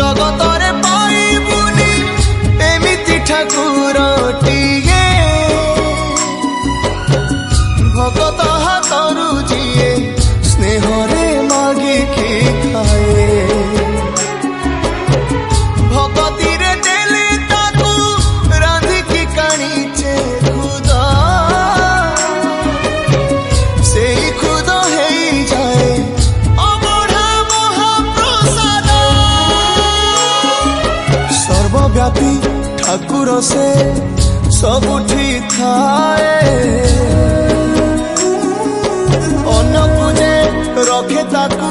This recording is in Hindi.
जगतरे पाइबुनी एमिति ठाकुरटिए भगत हाथरू जिए स्नेहरे मागिकी खाए भगती रे देले ताकू रांधिकी काणीचे खुद से खुद है जाए अबढ़ा महाप्रसाद सर्वव्यापी ठाकुर से सबुठी थाए अन्न पूजे रखे ताकू